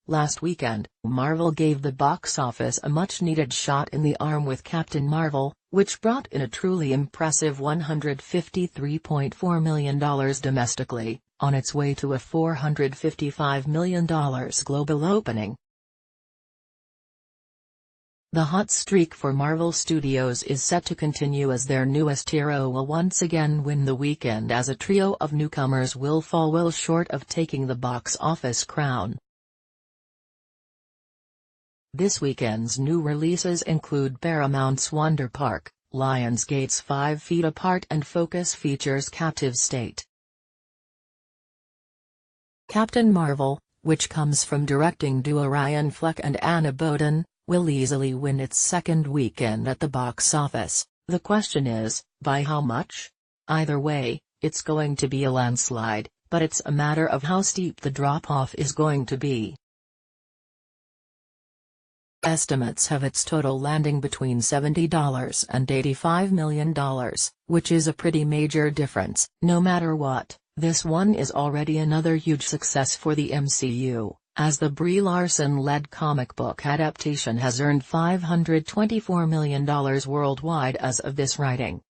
Last weekend, Marvel gave the box office a much-needed shot in the arm with Captain Marvel, which brought in a truly impressive $153.4 million domestically, on its way to a $455 million global opening. The hot streak for Marvel Studios is set to continue as their newest hero will once again win the weekend, as a trio of newcomers will fall well short of taking the box office crown. This weekend's new releases include Paramount's Wonder Park, Lionsgate's 5 Feet Apart, and Focus Features' Captive State. Captain Marvel, which comes from directing duo Ryan Fleck and Anna Boden, will easily win its second weekend at the box office. The question is, by how much? Either way, it's going to be a landslide, but it's a matter of how steep the drop-off is going to be. Estimates have its total landing between $70 and $85 million, which is a pretty major difference. No matter what, this one is already another huge success for the MCU, as the Brie Larson-led comic book adaptation has earned $524 million worldwide as of this writing.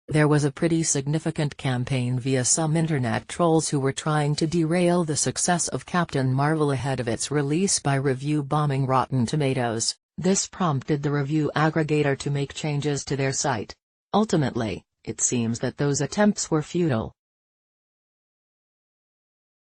There was a pretty significant campaign via some internet trolls who were trying to derail the success of Captain Marvel ahead of its release by review bombing Rotten Tomatoes. This prompted the review aggregator to make changes to their site. Ultimately, it seems that those attempts were futile.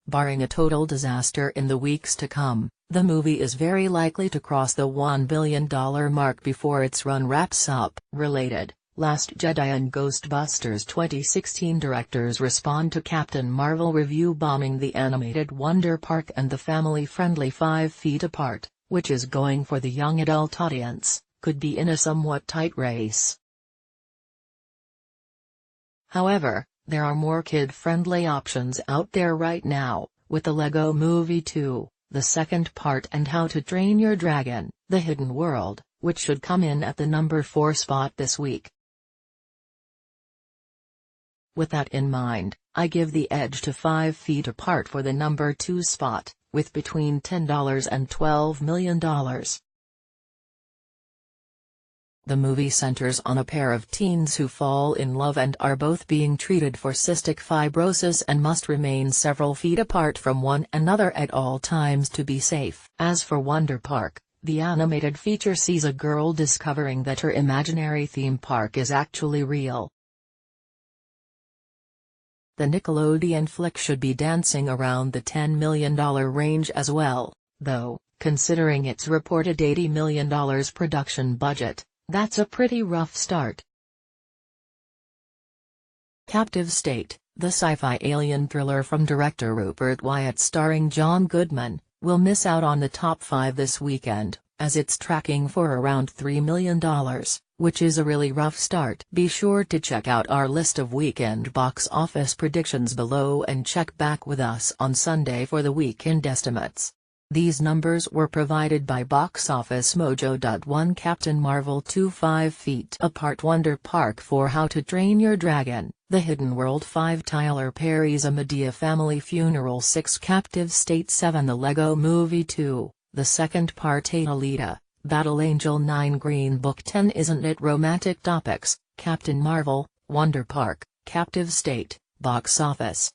Barring a total disaster in the weeks to come, the movie is very likely to cross the $1 billion mark before its run wraps up. Related, Last Jedi and Ghostbusters 2016 directors respond to Captain Marvel review bombing the animated Wonder Park and the family-friendly 5 Feet Apart, which is going for the young adult audience, could be in a somewhat tight race. However, there are more kid-friendly options out there right now, with the Lego Movie 2, the second part, and How to Train Your Dragon: The Hidden World, which should come in at the number 4 spot this week. With that in mind, I give the edge to 5 Feet Apart for the number 2 spot, with between $10 and $12 million. The movie centers on a pair of teens who fall in love and are both being treated for cystic fibrosis and must remain several feet apart from one another at all times to be safe. As for Wonder Park, the animated feature sees a girl discovering that her imaginary theme park is actually real. The Nickelodeon flick should be dancing around the $10 million range as well, though, considering its reported $80 million production budget, that's a pretty rough start. Captive State, the sci-fi alien thriller from director Rupert Wyatt starring John Goodman, will miss out on the top 5 this weekend, as it's tracking for around $3 million, which is a really rough start. Be sure to check out our list of weekend box office predictions below and check back with us on Sunday for the weekend estimates. These numbers were provided by Box Office Mojo. 1 Captain Marvel 2 5 Feet Apart Wonder Park 4 How to Train Your Dragon: The Hidden World 5 Tyler Perry's A Medea Family Funeral 6 Captive State 7 The Lego Movie 2, the second part 8 Alita, Battle Angel 9 Green Book 10 Isn't It Romantic Topics, Captain Marvel, Wonder Park, Captive State, Box Office.